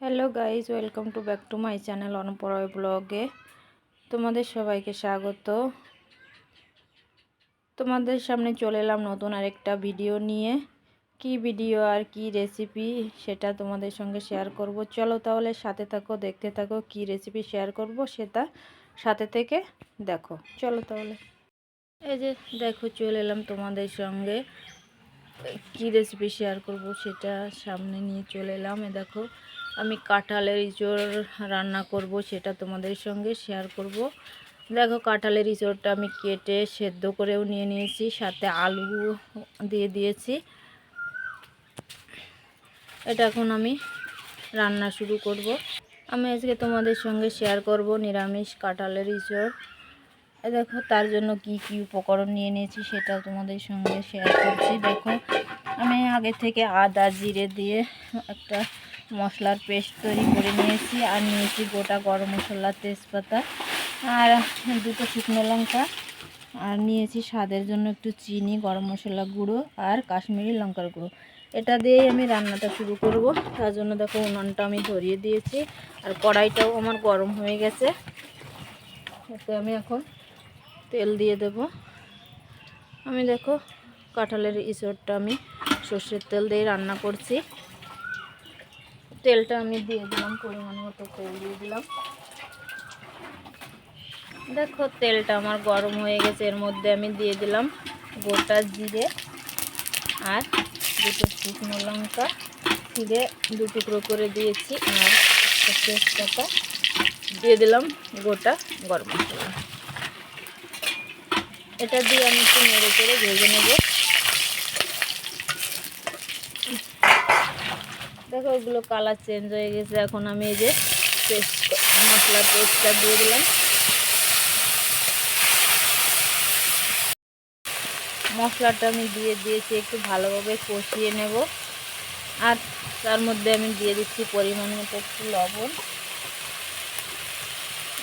Hello guys, welcome to back to my channel অনুপরয় ব্লগে। তোমাদের সবাইকে স্বাগত। তোমাদের সামনে চলে এলাম নতুন আরেকটা ভিডিও নিয়ে। কি ভিডিও আর কি রেসিপি সেটা তোমাদের সঙ্গে শেয়ার করব। চলো তাহলে সাথে থাকো, দেখতে থাকো কি রেসিপি শেয়ার করব সেটা সাথে থেকে দেখো। চলো তাহলে। এই যে দেখো, চলে এলাম তোমাদের সঙ্গে কি রেসিপি শেয়ার করব সেটা সামনে নিয়ে চলে এলাম। দেখো, আমি কাঁঠালের ইঁচড় রান্না করব সেটা তোমাদের সঙ্গে শেয়ার করব। দেখো, কাঁঠালের ইঁচড়টা আমি কেটে সেদ্ধ করেও নিয়ে নিয়েছি, সাথে আলু দিয়ে দিয়েছি। এটা এখন আমি রান্না শুরু করব। আমি আজকে তোমাদের সঙ্গে শেয়ার করব নিরামিষ কাঁঠালের ইঁচড়। দেখো, তার জন্য কি কি উপকরণ নিয়ে নিয়েছি সেটাও তোমাদের সঙ্গে শেয়ার করছি। দেখো, আমি আগে থেকে আদা জিরে দিয়ে একটা মশলার পেস্ট তৈরি করে নিয়েছি, আর নিয়েছি গোটা গরম মশলা, তেজপাতা আর দুটো শুকনো লঙ্কা, আর নিয়েছি স্বাদের জন্য একটু চিনি, গরম মশলা গুঁড়ো আর কাশ্মীরি লঙ্কার গুঁড়ো। এটা দিয়েই আমি রান্নাটা শুরু করব। তার জন্য দেখো, উনুনটা আমি ধরিয়ে দিয়েছি আর কড়াইটাও আমার গরম হয়ে গেছে। এতে আমি এখন তেল দিয়ে দেব। আমি দেখো, কাঁঠালের ইঁচড়টা আমি সর্ষের তেল দিয়ে রান্না করছি। তেলটা আমি দিয়ে দিলাম, পরিমাণ মতো তেল দিয়ে দিলাম। দেখো, তেলটা আমার গরম হয়ে গেছে। এর মধ্যে আমি দিয়ে দিলাম গোটা জিরে আর দুটো শুকনো লঙ্কা চিড়ে দু টুকরো করে দিয়েছি, আর তেজপাতা দিয়ে দিলাম, গোটা গরম মশলা। এটা দিয়ে আমি একটু নেড়ে চেড়ে ভেজে নেব। দেখো, ওগুলো কালার চেঞ্জ হয়ে গেছে। এখন আমি এই যে মশলার পেস্টটা দিয়ে দিলাম। মশলাটা আমি দিয়ে দিয়েছি, একটু ভালোভাবে কষিয়ে নেব। আর তার মধ্যে আমি দিয়ে দিচ্ছি পরিমাণ মতো একটু লবণ,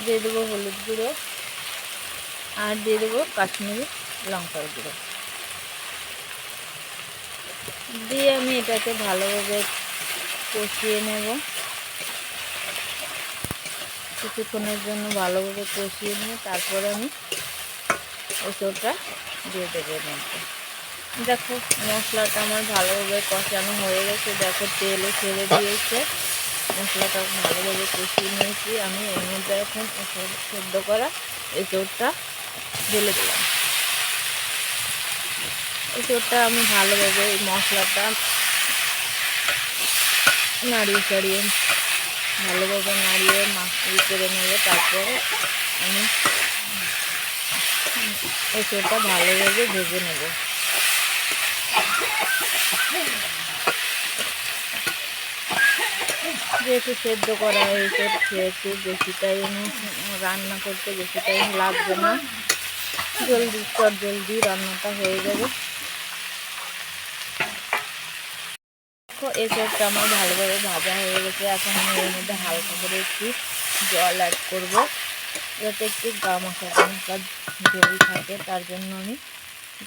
দিয়ে দেবো হলুদ গুঁড়ো, আর দিয়ে দেবো কাশ্মীরি লঙ্কার গুঁড়ো। দিয়ে আমি এটাকে ভালোভাবে কষিয়ে নেব। কিছুক্ষণের জন্য ভালোভাবে কষিয়ে নিয়ে তারপরে আমি এঁচড়টা দিয়ে দেবো এর মধ্যে। দেখো, মশলাটা আমার ভালোভাবে কষানো হয়ে গেছে। দেখো, তেলও ছেড়ে দিয়েছে। মশলাটা ভালোভাবে কষিয়ে নিয়েছি। আমি এর মধ্যে এখন সেদ্ধ করা এঁচড়টা ঢেলে দিলাম। এঁচড়টা আমি ভালোভাবে এই মশলাটা নাড়িয়ে চাড়িয়ে ভালোভাবে নাড়িয়ে মাখিয়ে করে নেব। তারপরে আমি এঁচড়টা ভালোভাবে ভেজে নেব। যেহেতু সেদ্ধ করা হয়েছে সেহেতু বেশি টাইম রান্না করতে বেশি টাইম লাগবে না, জলদি রান্নাটা হয়ে যাবে। এঁচড়টা আমার ভালোভাবে ভাজা হয়ে গেছে। এখন আমি এর মধ্যে হালকা করে একটু জল অ্যাড করব, যাতে একটু গা মাখা ঝোল থাকে। তার জন্য আমি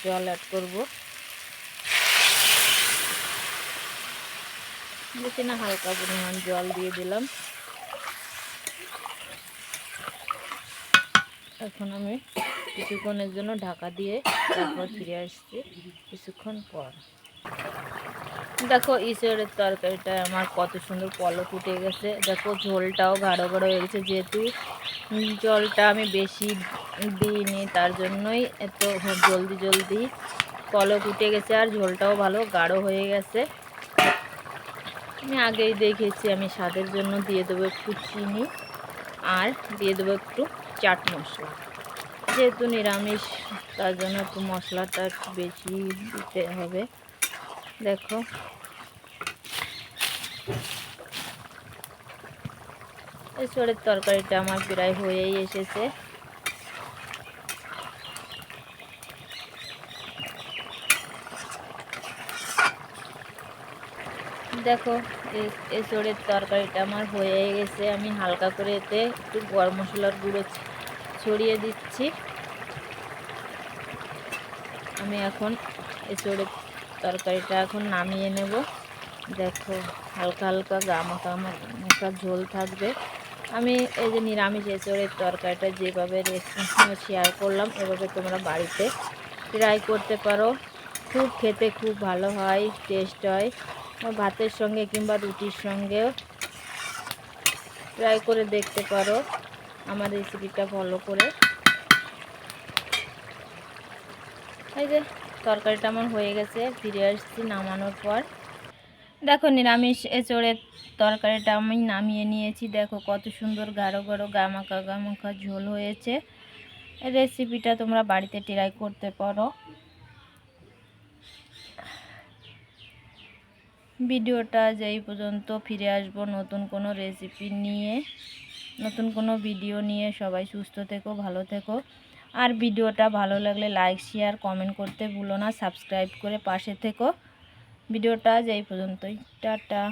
জল অ্যাড করব। বেশি না, হালকা পরিমাণ জল দিয়ে দিলাম। এখন আমি কিছুক্ষণের জন্য ঢাকা দিয়ে তারপর ফিরে আসছি কিছুক্ষণ পর। দেখো, ইঁচড়ের তরকারিটা আমার কত সুন্দর পলক উঠে গেছে। দেখো, ঝোলটাও গাঢ় গাঢ় হয়ে গেছে। যেহেতু জলটা আমি বেশি দিইনি, তার জন্যই এত জলদি পলক উঠে গেছে, আর ঝোলটাও ভালো গাঢ় হয়ে গেছে। আমি আগেই দেখেছি। আমি স্বাদের জন্য দিয়ে দেবো একটু চিনি, আর দিয়ে দেবো একটু চাট মশলা। যেহেতু নিরামিষ, তার জন্য একটু মশলাটা একটু বেশি দিতে হবে। দেখো, এঁচড়ের তরকারিটা আমার প্রায় হয়েই এসেছে। দেখো, এঁচড়ের তরকারিটা আমার হয়ে গেছে। আমি হালকা করে এতে একটু গরম মশলার গুঁড়ো ছড়িয়ে দিচ্ছি। আমি এখন এঁচড়ের তরকারিটা এখন নামিয়ে নেব। দেখো হালকা হালকা গামাখা মাখা ঝোল থাকবে। আমি এই যে নিরামিষ এঁচোড়ের তরকারিটা যেভাবে শেয়ার করলাম, এভাবে তোমরা বাড়িতে ট্রাই করতে পারো। খুব খেতে খুব ভালো হয়, টেস্ট হয়। ভাতের সঙ্গে কিংবা রুটির সঙ্গেও ট্রাই করে দেখতে পারো আমার রেসিপিটা ফলো করে। এই যে তরকারিটা আমার হয়ে গেছে, ফিরে আসছি নামানোর পর। দেখো নিরামিষ এঁচোড়ের তরকারিটা আমি নামিয়ে নিয়েছি। দেখো কত সুন্দর গাঢ় গাঢ় গামাখা গামাখা ঝোল হয়েছে। এই রেসিপিটা তোমরা বাড়িতে ট্রাই করতে পারো। ভিডিওটা যেই পর্যন্ত, ফিরে আসবো নতুন কোনো রেসিপি নিয়ে, নতুন কোনো ভিডিও নিয়ে। সবাই সুস্থ থেকো, ভালো থেকো। আর ভিডিওটা ভালো লাগলে লাইক শেয়ার কমেন্ট করতে ভুলো না, সাবস্ক্রাইব করে পাশে থেকো। ভিডিওটা যেই পর্যন্তই, টাটা।